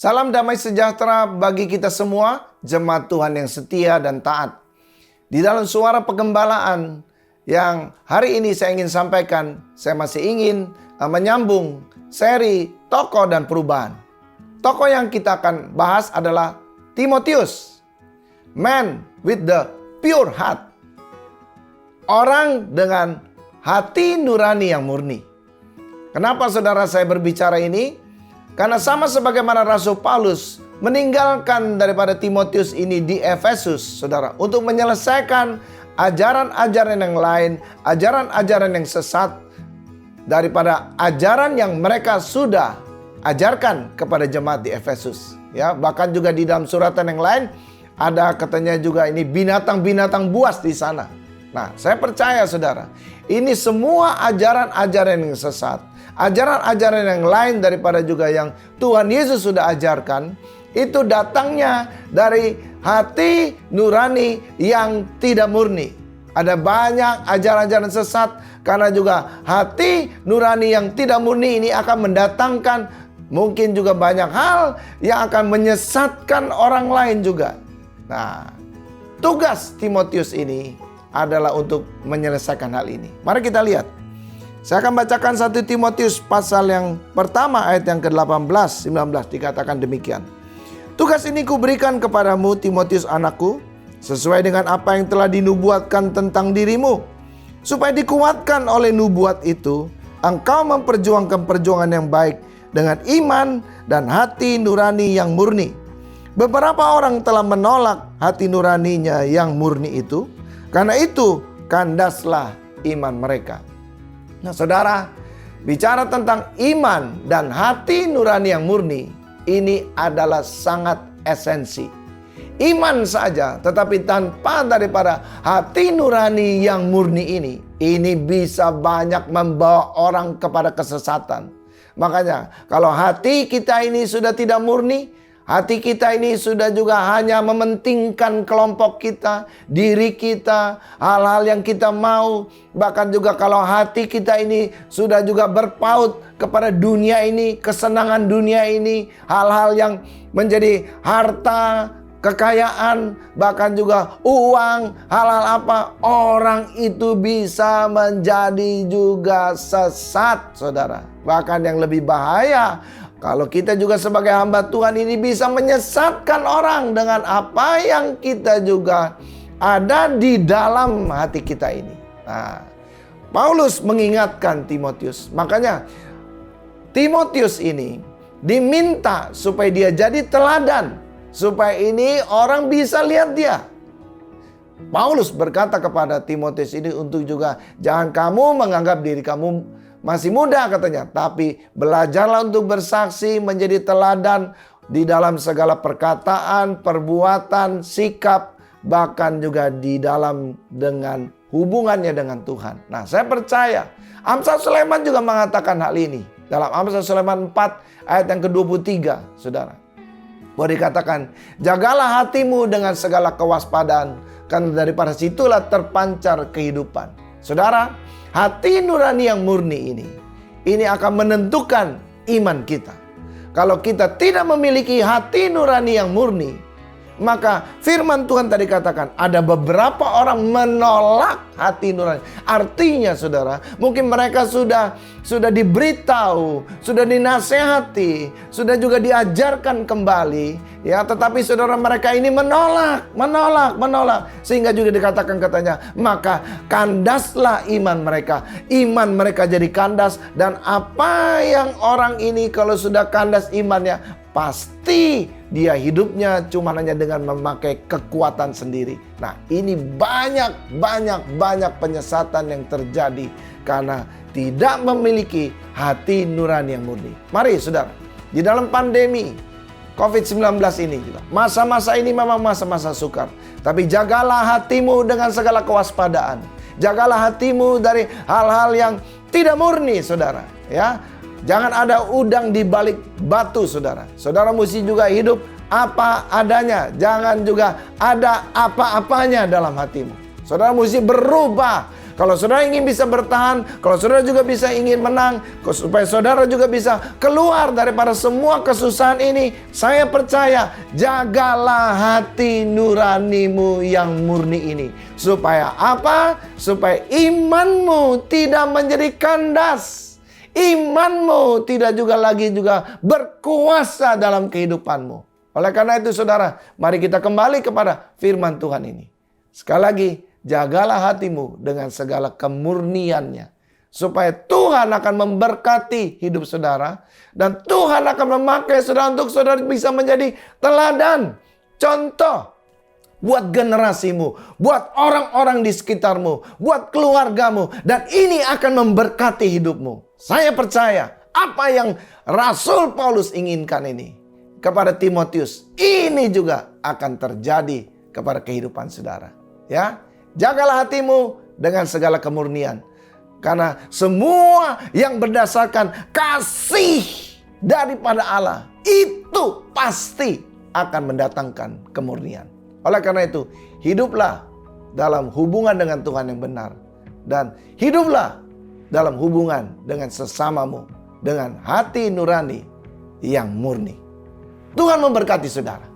Salam damai sejahtera bagi kita semua, jemaat Tuhan yang setia dan taat. Di dalam suara pengembalaan yang hari ini saya ingin sampaikan, saya masih ingin menyambung seri tokoh dan perubahan. Tokoh yang kita akan bahas adalah Timotius, man with the pure heart. Orang dengan hati nurani yang murni. Kenapa saudara saya berbicara ini? Karena sama sebagaimana Rasul Paulus meninggalkan daripada Timotius ini di Efesus, saudara, untuk menyelesaikan ajaran-ajaran yang lain, ajaran-ajaran yang sesat daripada ajaran yang mereka sudah ajarkan kepada jemaat di Efesus. Ya, bahkan juga di dalam suratan yang lain ada katanya juga ini binatang-binatang buas di sana. Nah, saya percaya saudara, ini semua ajaran-ajaran yang sesat, ajaran-ajaran yang lain daripada juga yang Tuhan Yesus sudah ajarkan, itu datangnya dari hati nurani yang tidak murni. Ada banyak ajaran-ajaran sesat karena juga hati nurani yang tidak murni ini akan mendatangkan mungkin juga banyak hal yang akan menyesatkan orang lain juga. Nah, tugas Timotius ini adalah untuk menyelesaikan hal ini. Mari kita lihat. Saya akan bacakan 1 Timotius pasal yang pertama ayat yang ke-18, 19 dikatakan demikian. Tugas ini kuberikan kepadamu Timotius anakku, sesuai dengan apa yang telah dinubuatkan tentang dirimu, supaya dikuatkan oleh nubuat itu, engkau memperjuangkan perjuangan yang baik dengan iman dan hati nurani yang murni. Beberapa orang telah menolak hati nuraninya yang murni itu, karena itu kandaslah iman mereka. Nah saudara, bicara tentang iman dan hati nurani yang murni, ini adalah sangat esensi. Iman saja, tetapi tanpa daripada hati nurani yang murni ini bisa banyak membawa orang kepada kesesatan. Makanya kalau hati kita ini sudah tidak murni, hati kita ini sudah juga hanya mementingkan kelompok kita, diri kita, hal-hal yang kita mau. Bahkan juga kalau hati kita ini sudah juga berpaut kepada dunia ini, kesenangan dunia ini, hal-hal yang menjadi harta, kekayaan, bahkan juga uang, hal-hal apa, orang itu bisa menjadi juga sesat, saudara. Bahkan yang lebih bahaya, kalau kita juga sebagai hamba Tuhan ini bisa menyesatkan orang dengan apa yang kita juga ada di dalam hati kita ini. Nah, Paulus mengingatkan Timotius. Makanya Timotius ini diminta supaya dia jadi teladan. Supaya ini orang bisa lihat dia. Paulus berkata kepada Timotius ini untuk juga jangan kamu menganggap diri kamu masih muda katanya, tapi belajarlah untuk bersaksi, menjadi teladan di dalam segala perkataan, perbuatan, sikap, bahkan juga di dalam dengan hubungannya dengan Tuhan. Nah, saya percaya Amsal Sulaiman juga mengatakan hal ini. Dalam Amsal Sulaiman 4 ayat yang ke-23, saudara. Boleh dikatakan, jagalah hatimu dengan segala kewaspadaan, karena daripada situlah terpancar kehidupan. Saudara, hati nurani yang murni ini akan menentukan iman kita. Kalau kita tidak memiliki hati nurani yang murni, maka firman Tuhan tadi katakan ada beberapa orang menolak hati nurani. Artinya saudara, mungkin mereka sudah diberitahu, sudah dinasehati, sudah juga diajarkan kembali, ya, tetapi saudara mereka ini menolak, sehingga juga dikatakan katanya, maka kandaslah iman mereka. Iman mereka jadi kandas, dan apa yang orang ini kalau sudah kandas imannya, pasti dia hidupnya cuma hanya dengan memakai kekuatan sendiri. Nah, ini banyak penyesatan yang terjadi karena tidak memiliki hati nurani yang murni. Mari saudara, di dalam pandemi COVID-19 ini juga, masa-masa ini memang masa-masa sukar. Tapi jagalah hatimu dengan segala kewaspadaan. Jagalah hatimu dari hal-hal yang tidak murni, saudara. Ya, jangan ada udang di balik batu, saudara. Saudara mesti juga hidup apa adanya. Jangan juga ada apa-apanya dalam hatimu. Saudara mesti berubah Kalau saudara ingin bisa bertahan, kalau saudara juga bisa ingin menang, supaya saudara juga bisa keluar daripada semua kesusahan ini, saya percaya jagalah hati nuranimu yang murni ini. Supaya apa? Supaya imanmu tidak menjadi kandas. Imanmu tidak juga berkuasa dalam kehidupanmu. Oleh karena itu saudara, mari kita kembali kepada firman Tuhan ini. Sekali lagi, jagalah hatimu dengan segala kemurniannya. Supaya Tuhan akan memberkati hidup saudara. Dan Tuhan akan memakai saudara untuk saudara bisa menjadi teladan, contoh buat generasimu, buat orang-orang di sekitarmu, buat keluargamu. Dan ini akan memberkati hidupmu. Saya percaya apa yang Rasul Paulus inginkan ini kepada Timotius, ini juga akan terjadi kepada kehidupan saudara. Ya, jagalah hatimu dengan segala kemurnian. Karena semua yang berdasarkan kasih daripada Allah, itu pasti akan mendatangkan kemurnian. Oleh karena itu, hiduplah dalam hubungan dengan Tuhan yang benar. Dan hiduplah dalam hubungan dengan sesamamu dengan hati nurani yang murni. Tuhan memberkati saudara.